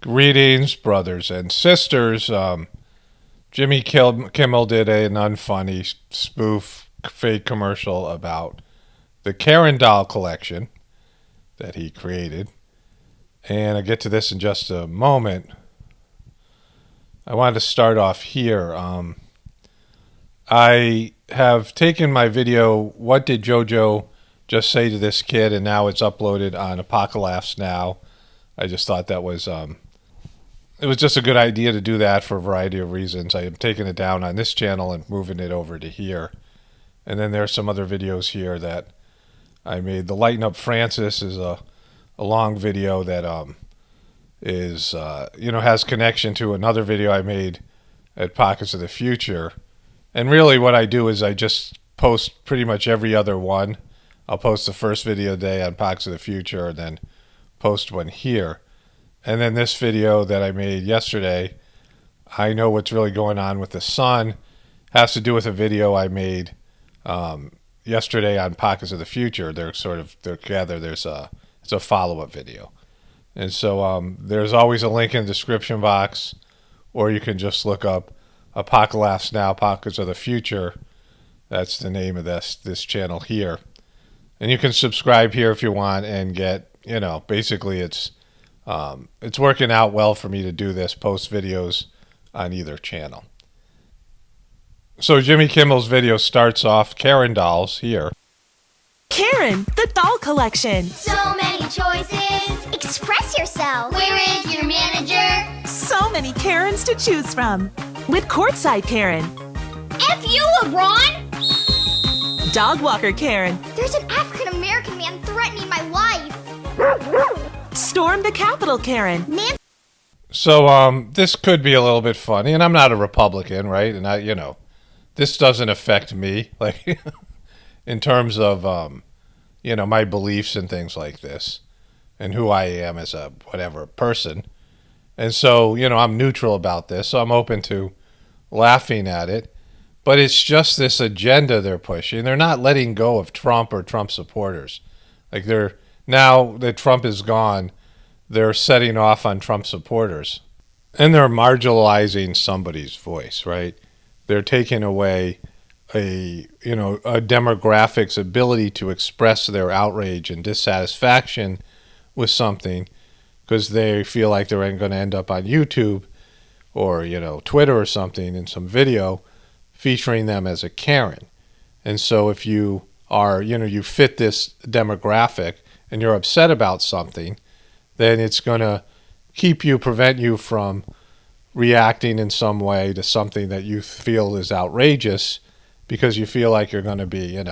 Greetings, brothers and sisters. Jimmy Kimmel did an unfunny spoof fake commercial about the Karen doll collection that he created. And I'll get to this in just a moment. I wanted to start off here. I have taken my video, What Did JoJo Just Say to This Kid? And now it's uploaded on apocalaughsnow. I just thought that was... it was just a good idea to do that for a variety of reasons. I am taking it down on this channel and moving it over to here. And then there's some other videos here that I made. The Lighten Up Francis is a long video that has connection to another video I made at Pockets of the Future. And really what I do is I just post pretty much every other one. I'll post the first video today on Pockets of the Future and then post one here. And then this video that I made yesterday, I know what's really going on with the sun, has to do with a video I made yesterday on Pockets of the Future. They're together. It's a follow-up video. And so there's always a link in the description box, or you can just look up apocalaughsnow, Pockets of the Future. That's the name of this channel here. And you can subscribe here if you want and get, basically it's working out well for me to do this, post videos on either channel. So Jimmy Kimmel's video starts off, Karen dolls here. Karen, the doll collection. So many choices. Express yourself. Where is your manager? So many Karens to choose from. With courtside Karen. F you, LeBron! Dog walker Karen. There's an African-American man threatening my wife. Storm the Capitol Karen. So this could be a little bit funny, and I'm not a Republican, right? And this doesn't affect me, like in terms of my beliefs and things like this, and who I am as a whatever person. And so I'm neutral about this, so I'm open to laughing at it. But it's just this agenda they're pushing. They're not letting go of Trump or Trump supporters. Like now that Trump is gone, they're setting off on Trump supporters. And they're marginalizing somebody's voice, right? They're taking away a demographic's ability to express their outrage and dissatisfaction with something because they feel like they're going to end up on YouTube or, Twitter or something in some video featuring them as a Karen. And so if you are, you fit this demographic and you're upset about something, then it's going to prevent you from reacting in some way to something that you feel is outrageous because you feel like you're going to be,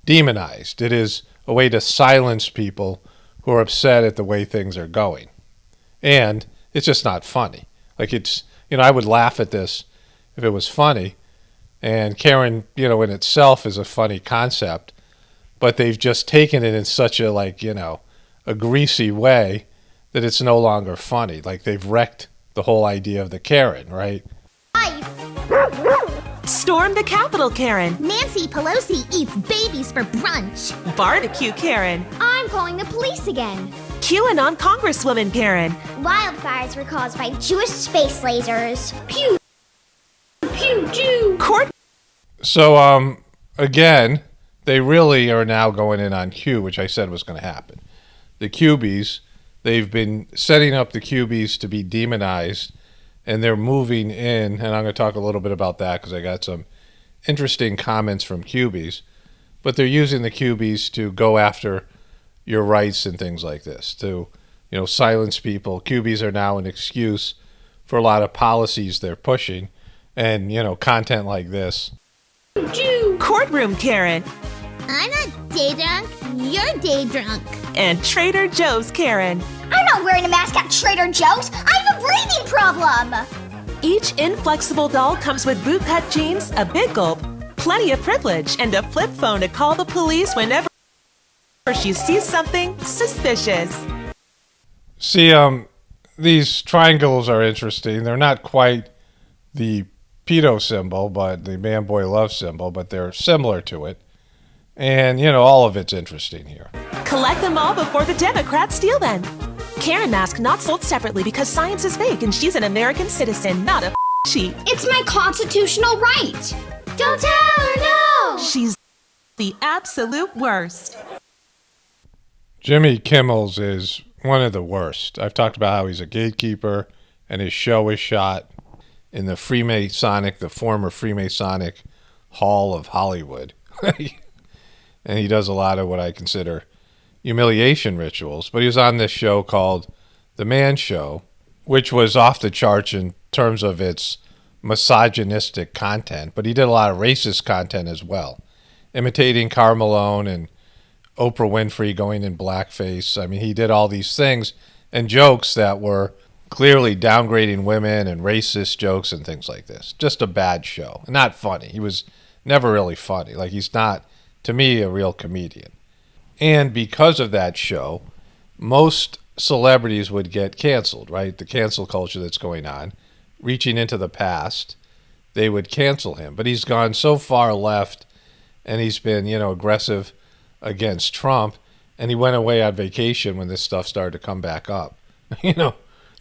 demonized. It is a way to silence people who are upset at the way things are going. And it's just not funny. Like I would laugh at this if it was funny. And Karen, in itself is a funny concept, but they've just taken it in such a a greasy way that it's no longer funny. Like they've wrecked the whole idea of the Karen, right? Storm the Capitol Karen. Nancy Pelosi eats babies for brunch. Barbecue Karen. I'm calling the police again. QAnon Congresswoman Karen. Wildfires were caused by Jewish space lasers. Pew! Pew! Pew! Court. So, again, they really are now going in on Q, which I said was going to happen. The QBs, they've been setting up the QBs to be demonized, and they're moving in, and I'm going to talk a little bit about that because I got some interesting comments from QBs, but they're using the QBs to go after your rights and things like this, to, silence people. QBs are now an excuse for a lot of policies they're pushing, and, content like this. Courtroom Karen. I'm not day drunk, you're day drunk. And Trader Joe's Karen. I'm not wearing a mask at Trader Joe's. I have a breathing problem. Each inflexible doll comes with bootcut jeans, a big gulp, plenty of privilege, and a flip phone to call the police whenever she sees something suspicious. See, these triangles are interesting. They're not quite the pedo symbol, but the man, boy, love symbol, but they're similar to it. And, all of it's interesting here. Collect them all before the Democrats steal them. Karen mask not sold separately because science is fake and she's an American citizen, not a cheat. It's my constitutional right. Don't tell her no. She's the absolute worst. Jimmy Kimmels is one of the worst. I've talked about how he's a gatekeeper and his show is shot in the former Freemasonic Hall of Hollywood. And he does a lot of what I consider humiliation rituals. But he was on this show called The Man Show, which was off the charts in terms of its misogynistic content. But he did a lot of racist content as well, imitating Karl Malone and Oprah Winfrey going in blackface. I mean, he did all these things and jokes that were clearly downgrading women and racist jokes and things like this. Just a bad show. Not funny. He was never really funny. Like, he's not, to me, a real comedian. And because of that show, most celebrities would get canceled, right? The cancel culture that's going on, reaching into the past, they would cancel him. But he's gone so far left, and he's been, aggressive against Trump, and he went away on vacation when this stuff started to come back up,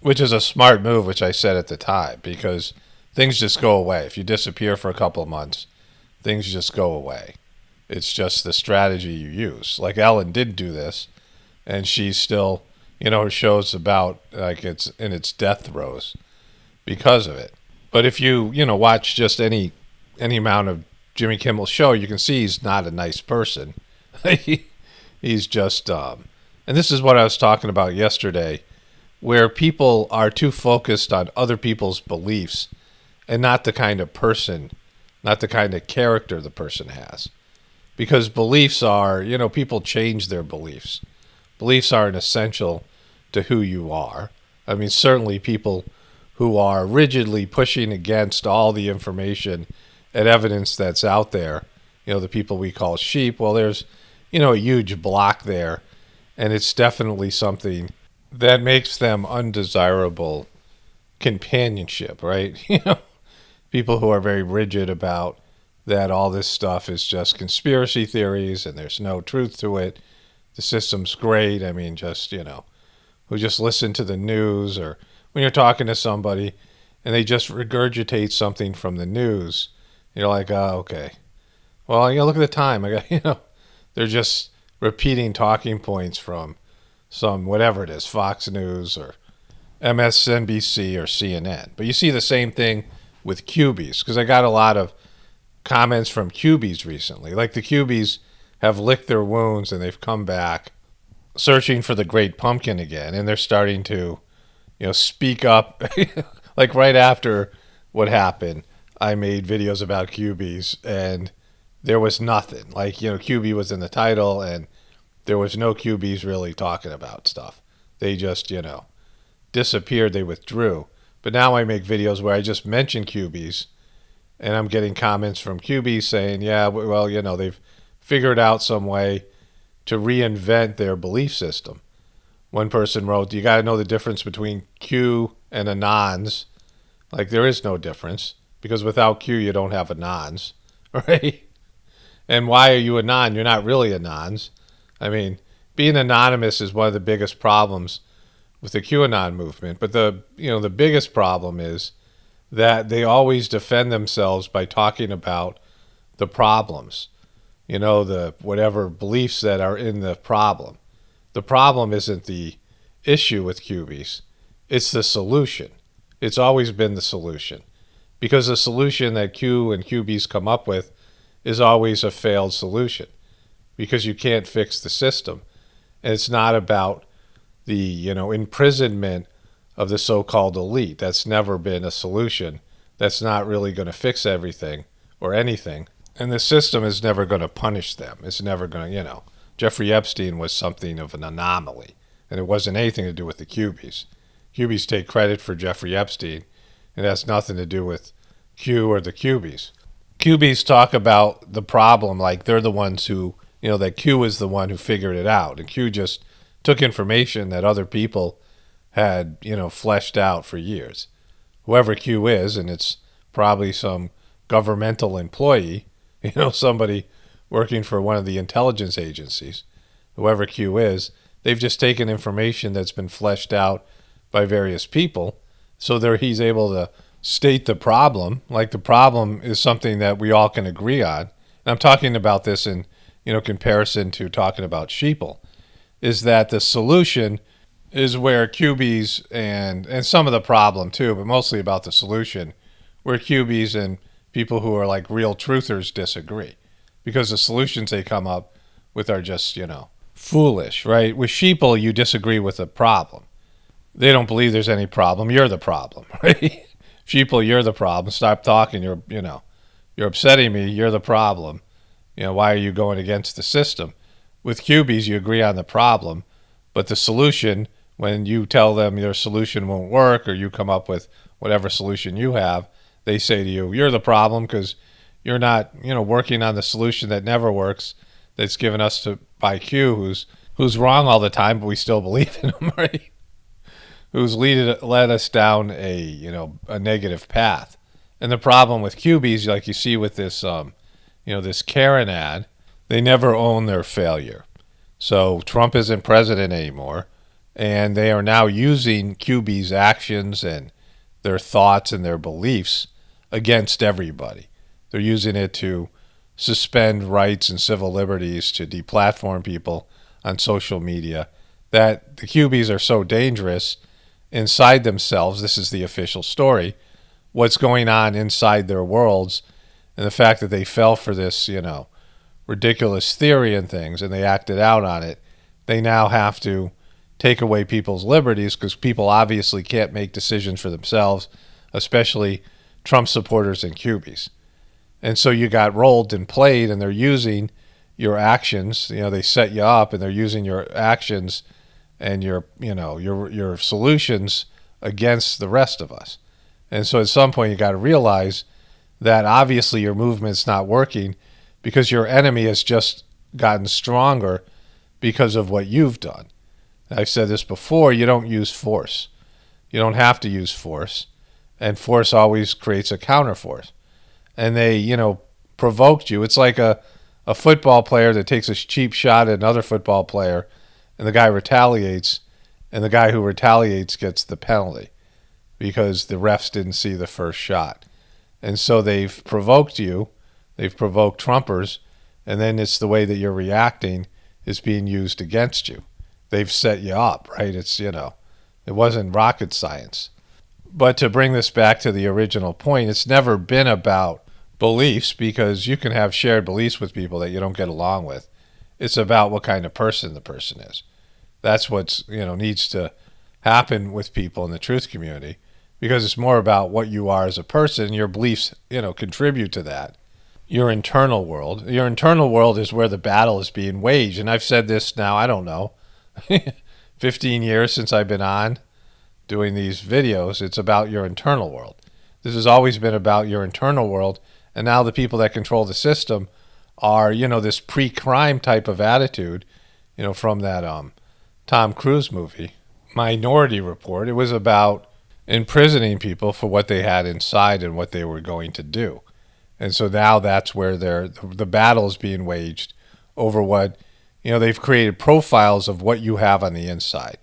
which is a smart move, which I said at the time, because things just go away. If you disappear for a couple of months, things just go away. It's just the strategy you use. Like Ellen did do this, and she's still, her show's about, like, it's in its death throes because of it. But if you, watch just any amount of Jimmy Kimmel's show, you can see he's not a nice person. He's just, and this is what I was talking about yesterday, where people are too focused on other people's beliefs and not the kind of person, not the kind of character the person has. Because beliefs are, people change their beliefs. Beliefs aren't essential to who you are. I mean, certainly people who are rigidly pushing against all the information and evidence that's out there, the people we call sheep, well, there's, a huge block there, and it's definitely something that makes them undesirable companionship, right? People who are very rigid about that all this stuff is just conspiracy theories and there's no truth to it. The system's great. I mean, just, who just listen to the news, or when you're talking to somebody and they just regurgitate something from the news, you're like, oh, okay. Well, look at the time. I got, they're just repeating talking points from some, whatever it is, Fox News or MSNBC or CNN. But you see the same thing with QBs, because I got a lot of comments from QBs recently. Like, the QBs have licked their wounds and they've come back searching for the great pumpkin again, and they're starting to, speak up. Like, right after what happened, I made videos about QBs and there was nothing. Like, QB was in the title and there was no QBs really talking about stuff. They just, disappeared. They withdrew. But now I make videos where I just mention QBs, and I'm getting comments from QBs saying, yeah, well, they've figured out some way to reinvent their belief system. One person wrote, you got to know the difference between Q and Anons. Like, there is no difference, because without Q, you don't have Anons, right? And why are you Anon? You're not really Anons. I mean, being anonymous is one of the biggest problems with the QAnon movement. But the biggest problem is that they always defend themselves by talking about the problems, the whatever beliefs that are in the problem. The problem isn't the issue with QBs. It's the solution. It's always been the solution. Because the solution that Q and QBs come up with is always a failed solution, because you can't fix the system. And it's not about the, imprisonment of the so-called elite. That's never been a solution. That's not really going to fix everything or anything. And the system is never going to punish them. It's never going to, Jeffrey Epstein was something of an anomaly, and it wasn't anything to do with the QBs. QBs take credit for Jeffrey Epstein. It has nothing to do with Q or the QBs. QBs talk about the problem like they're the ones who, that Q is the one who figured it out. And Q just took information that other people had, fleshed out for years. Whoever Q is, and it's probably some governmental employee, somebody working for one of the intelligence agencies, whoever Q is, They've just taken information that's been fleshed out by various people. So he's able to state the problem, like the problem is something that we all can agree on. And I'm talking about this in, comparison to talking about sheeple, is that the solution is where QBs and some of the problem too, but mostly about the solution, where QBs and people who are like real truthers disagree, because the solutions they come up with are just, foolish, right? With sheeple, you disagree with the problem. They don't believe there's any problem. You're the problem, right? Sheeple, you're the problem. Stop talking. You're upsetting me. You're the problem. Why are you going against the system? With QBs, you agree on the problem, but the solution, when you tell them your solution won't work or you come up with whatever solution you have, they say to you, you're the problem because you're not, working on the solution that never works, that's given us by Q, who's wrong all the time, but we still believe in him, right? Who's led us down a negative path. And the problem with QBs, like you see with this, this Karen ad, they never own their failure. So Trump isn't president anymore, and they are now using QB's actions and their thoughts and their beliefs against everybody. They're using it to suspend rights and civil liberties, to deplatform people on social media, that the QBs are so dangerous inside themselves. This is the official story, what's going on inside their worlds, and the fact that they fell for this, ridiculous theory and things, and they acted out on it. They now have to take away people's liberties because people obviously can't make decisions for themselves, especially Trump supporters and QBs. And so you got rolled and played, and they're using your actions. They set you up, and they're using your actions and your solutions against the rest of us. And so at some point you got to realize that obviously your movement's not working because your enemy has just gotten stronger because of what you've done. I've said this before, you don't use force. You don't have to use force. And force always creates a counterforce. And they, provoked you. It's like a football player that takes a cheap shot at another football player, and the guy retaliates, and the guy who retaliates gets the penalty because the refs didn't see the first shot. And so they've provoked you, they've provoked Trumpers, and then it's the way that you're reacting is being used against you. They've set you up, right? It's, it wasn't rocket science. But to bring this back to the original point, it's never been about beliefs, because you can have shared beliefs with people that you don't get along with. It's about what kind of person the person is. That's what's, needs to happen with people in the truth community, because it's more about what you are as a person. Your beliefs, contribute to that. Your internal world is where the battle is being waged. And I've said this now, I don't know, 15 years since I've been on doing these videos. It's about your internal world. This has always been about your internal world. And now the people that control the system are, this pre-crime type of attitude, from that Tom Cruise movie, Minority Report. It was about imprisoning people for what they had inside and what they were going to do. And so now that's where the battle is being waged over what, they've created profiles of what you have on the inside,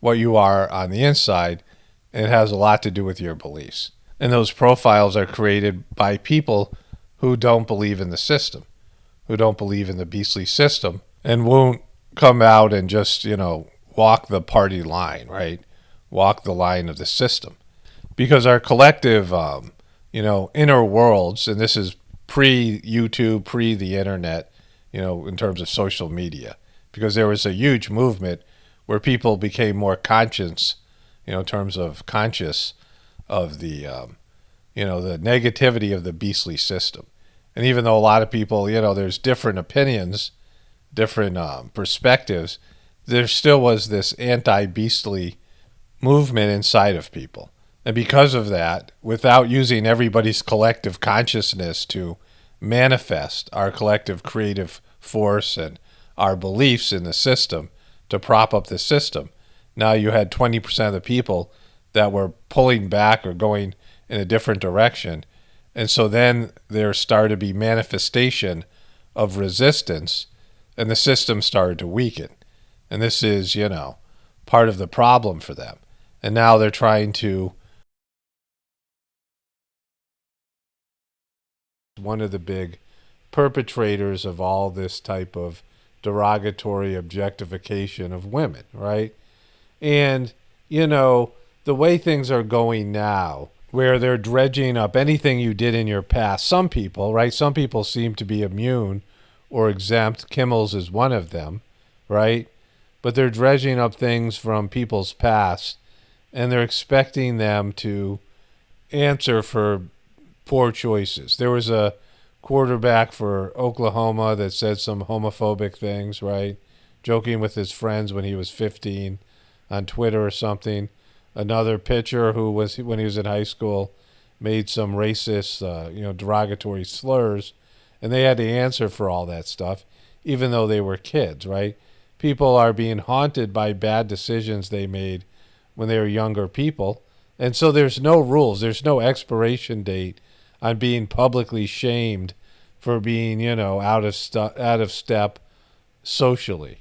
what you are on the inside, and it has a lot to do with your beliefs. And those profiles are created by people who don't believe in the system, who don't believe in the beastly system, and won't come out and just, walk the party line, right? Walk the line of the system. Because our collective, inner worlds, and this is pre-YouTube, pre the internet, in terms of social media, because there was a huge movement where people became more conscious, in terms of conscious of the, the negativity of the beastly system. And even though a lot of people, there's different opinions, different perspectives, there still was this anti-beastly movement inside of people. And because of that, without using everybody's collective consciousness to manifest our collective creative force and our beliefs in the system to prop up the system, now you had 20% of the people that were pulling back or going in a different direction. And so then there started to be manifestation of resistance, and the system started to weaken. And this is, part of the problem for them. And now they're trying to, one of the big perpetrators of all this type of derogatory objectification of women, right? And, the way things are going now, where they're dredging up anything you did in your past, some people, right? Some people seem to be immune or exempt. Kimmels is one of them, right? But they're dredging up things from people's past, and they're expecting them to answer for poor choices. There was a quarterback for Oklahoma that said some homophobic things, right? Joking with his friends when he was 15 on Twitter or something. Another pitcher who was, when he was in high school, made some racist, derogatory slurs, and they had to answer for all that stuff, even though they were kids, right? People are being haunted by bad decisions they made when they were younger people, and so there's no rules, there's no expiration date on being publicly shamed for being, out of step socially.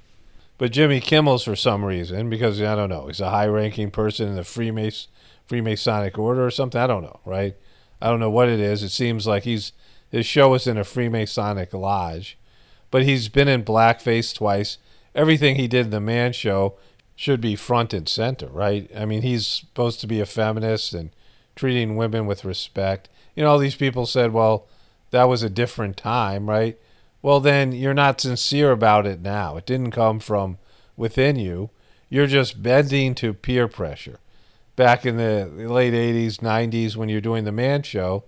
But Jimmy Kimmels, for some reason, because I don't know, he's a high-ranking person in the Freemasonic order or something. I don't know, right? I don't know what it is. It seems like his show is in a Freemasonic lodge, but he's been in blackface twice. Everything he did in the Man Show should be front and center, right? I mean, he's supposed to be a feminist and treating women with respect. All these people said, well, that was a different time, right? Well, then you're not sincere about it now. It didn't come from within you. You're just bending to peer pressure. Back in the late 80s, 90s, when you're doing the Man Show,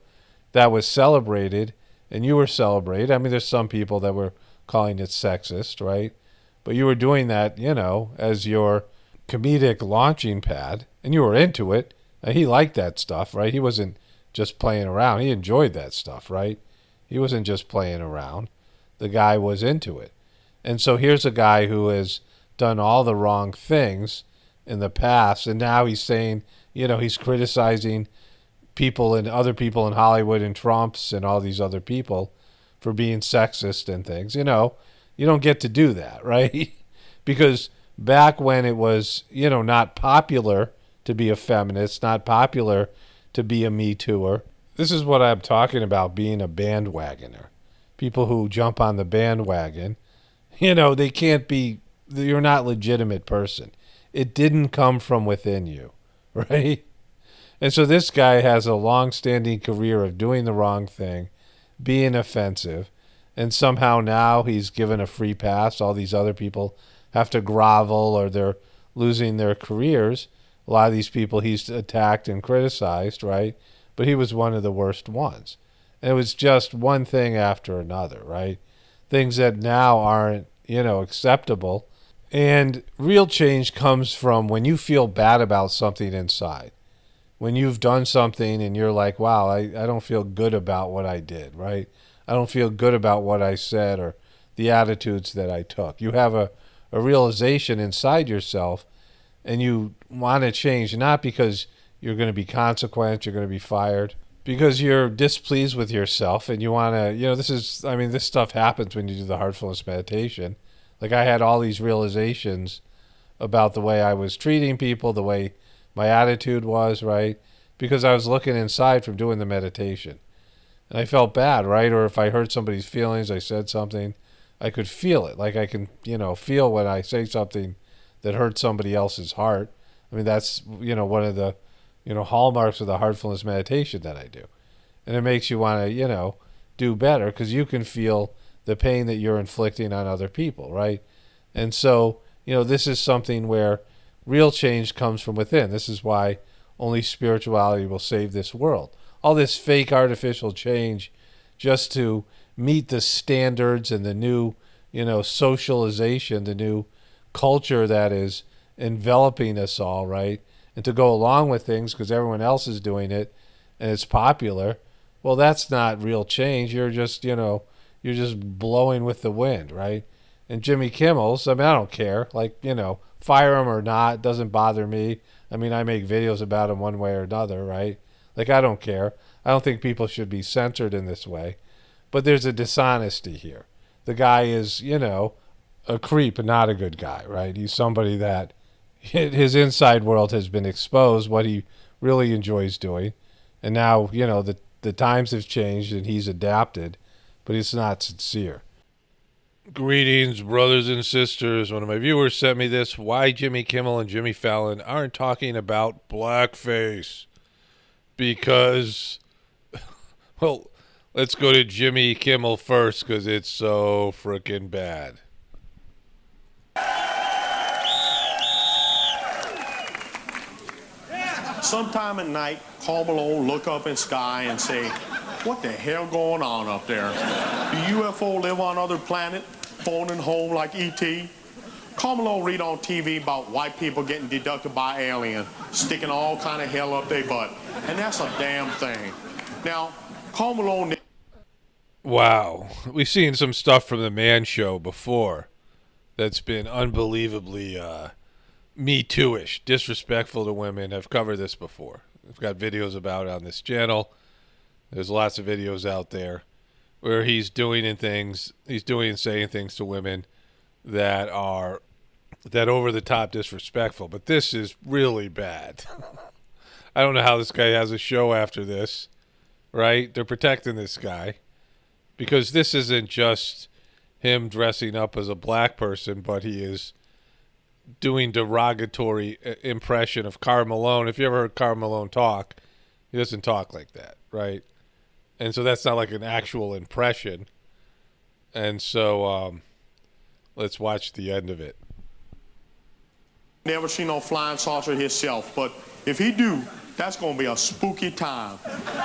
that was celebrated, and you were celebrated. I mean, there's some people that were calling it sexist, right? But you were doing that, as your comedic launching pad, and you were into it. And he liked that stuff, right? He wasn't just playing around. He enjoyed that stuff, right? He wasn't just playing around. The guy was into it. And so here's a guy who has done all the wrong things in the past, and now he's saying, he's criticizing people and other people in Hollywood and Trumps and all these other people for being sexist and things. You don't get to do that, right? Because back when it was, not popular to be a feminist, not popular to be a Me Tooer, this is what I'm talking about, being a bandwagoner. People who jump on the bandwagon, they can't be, you're not a legitimate person. It didn't come from within you, right? And so this guy has a long-standing career of doing the wrong thing, being offensive, and somehow now he's given a free pass. All these other people have to grovel or they're losing their careers. A lot of these people he's attacked and criticized, right? But he was one of the worst ones. And it was just one thing after another, right? Things that now aren't, acceptable. And real change comes from when you feel bad about something inside. When you've done something and you're like, wow, I don't feel good about what I did, right? I don't feel good about what I said or the attitudes that I took. You have a realization inside yourself, and you want to change, not because you're going to be consequent, you're going to be fired, because you're displeased with yourself and you want to, this stuff happens when you do the heartfulness meditation. Like I had all these realizations about the way I was treating people, the way my attitude was, right? Because I was looking inside from doing the meditation. And I felt bad, right? Or if I hurt somebody's feelings, I said something, I could feel it. Like I can, feel when I say something that hurts somebody else's heart. I mean, that's, one of the, hallmarks of the heartfulness meditation that I do. And it makes you want to, do better because you can feel the pain that you're inflicting on other people, right? And so, this is something where real change comes from within. This is why only spirituality will save this world. All this fake artificial change just to meet the standards and the new, socialization, the new culture that is enveloping us all, right? And to go along with things because everyone else is doing it and it's popular, well, that's not real change. You're just, you're just blowing with the wind, right? And Jimmy Kimmels, I don't care. Like, fire him or not, it doesn't bother me. I make videos about him one way or another, right? Like, I don't care. I don't think people should be censored in this way. But there's a dishonesty here. The guy is, a creep and not a good guy, right? He's somebody that his inside world has been exposed, what he really enjoys doing. And now, the times have changed and he's adapted, but it's not sincere. Greetings, brothers and sisters. One of my viewers sent me this. Why Jimmy Kimmel and Jimmy Fallon aren't talking about blackface. Because, well, let's go to Jimmy Kimmel first because it's so freaking bad. Sometime at night, Kimmel will look up in sky and say, what the hell going on up there? Do UFO live on other planet, phoning home like E.T.? Kimmel will read on TV about white people getting deducted by alien, sticking all kind of hell up their butt. And that's a damn thing. Now, Kimmel... Wow. We've seen some stuff from the Man Show before that's been unbelievably Me Too-ish, disrespectful to women. I've covered this before. I've got videos about it on this channel. There's lots of videos out there where he's doing and saying things to women that are over the top disrespectful. But this is really bad. I don't know how this guy has a show after this, right? They're protecting this guy because this isn't just him dressing up as a black person, but he is doing derogatory impression of Karl Malone. If you ever heard Karl Malone talk, he doesn't talk like that, right? And so that's not like an actual impression. And so let's watch the end of it. Never seen no flying saucer himself, but if he do, that's going to be a spooky time.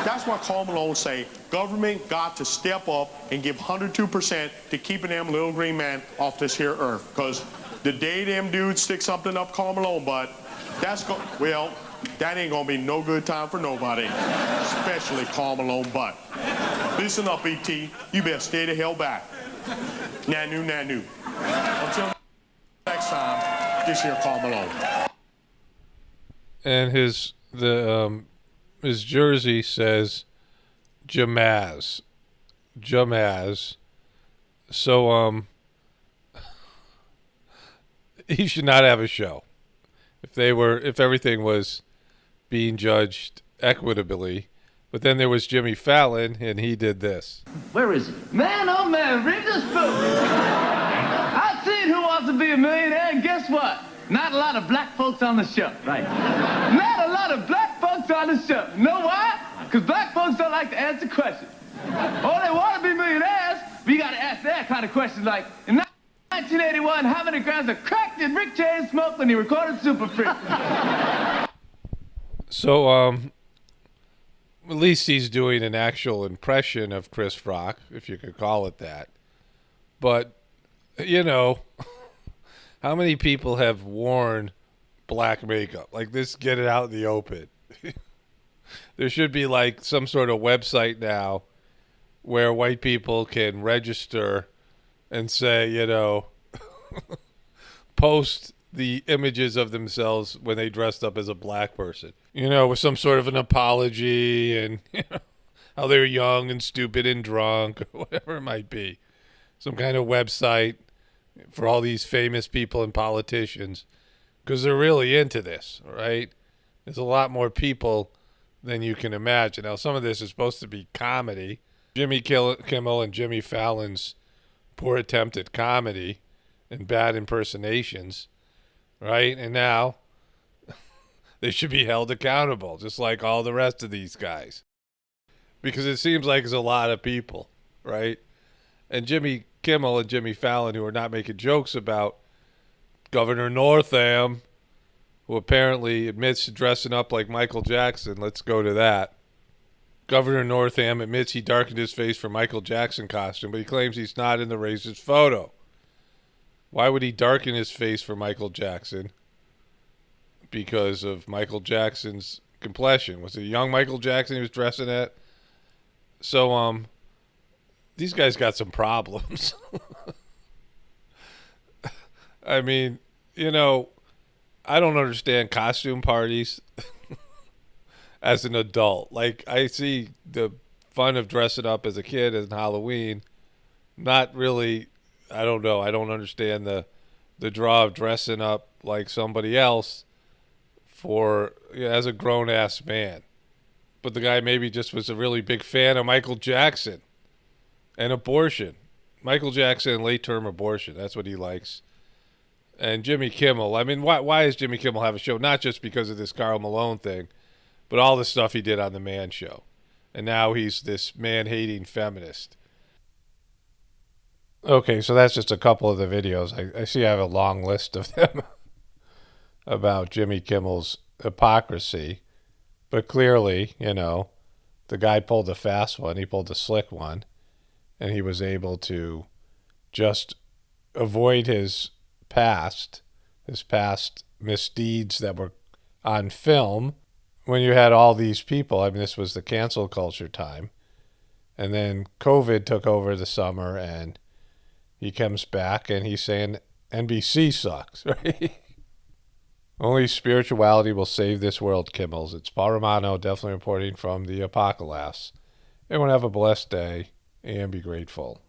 That's why Karl Malone say government got to step up and give 102% to keeping them little green man off this here earth. Because the day them dudes stick something up Karl Malone butt, that ain't gonna be no good time for nobody, especially Karl Malone butt. Listen up, E.T., you better stay the hell back. Nanu, nanu. Until next time, this here Karl Malone. And his jersey says Jamaz. So he should not have a show. If everything was being judged equitably. But then there was Jimmy Fallon, and he did this. Where is he? Man, oh man, read this book. I've seen Who Wants to Be a Millionaire, and guess what? Not a lot of black folks on the show. Right. Not a lot of black folks on the show. You know why? Because black folks don't like to answer questions. Oh, they want to be millionaires, but you got to ask that kind of question like, in 1981, how many grams of crack did Rick James smoke when he recorded Super Freak? So, at least he's doing an actual impression of Chris Rock, if you could call it that. But, how many people have worn black makeup? Like this, get it out in the open. There should be like some sort of website now where white people can register and say, post the images of themselves when they dressed up as a black person, with some sort of an apology and how they're young and stupid and drunk, or whatever it might be. Some kind of website for all these famous people and politicians, because they're really into this, right? There's a lot more people than you can imagine. Now, some of this is supposed to be comedy. Jimmy Kimmel and Jimmy Fallon's poor attempt at comedy and bad impersonations, right? And now they should be held accountable, just like all the rest of these guys. Because it seems like it's a lot of people, right? And Jimmy Kimmel and Jimmy Fallon, who are not making jokes about Governor Northam, who apparently admits to dressing up like Michael Jackson. Let's go to that. Governor Northam admits he darkened his face for Michael Jackson costume, but he claims he's not in the racist photo. Why would he darken his face for Michael Jackson? Because of Michael Jackson's complexion. Was it young Michael Jackson he was dressing at? So, these guys got some problems. I mean, I don't understand costume parties as an adult. Like, I see the fun of dressing up as a kid as Halloween, not really I don't know. I don't understand the draw of dressing up like somebody else for as a grown ass man. But the guy maybe just was a really big fan of Michael Jackson and abortion. Michael Jackson and late term abortion. That's what he likes. And Jimmy Kimmel. I mean, why does Jimmy Kimmel have a show? Not just because of this Karl Malone thing, but all the stuff he did on The Man Show. And now he's this man-hating feminist. Okay, so that's just a couple of the videos. I see I have a long list of them about Jimmy Kimmel's hypocrisy. But clearly, the guy pulled a fast one. He pulled a slick one. And he was able to just avoid his past misdeeds that were on film when you had all these people. I mean, this was the cancel culture time. And then COVID took over the summer, and he comes back and he's saying NBC sucks, right? Only spirituality will save this world, Kimmels. It's Paul Romano, definitely reporting from the Apocalaughs. Everyone have a blessed day and be grateful.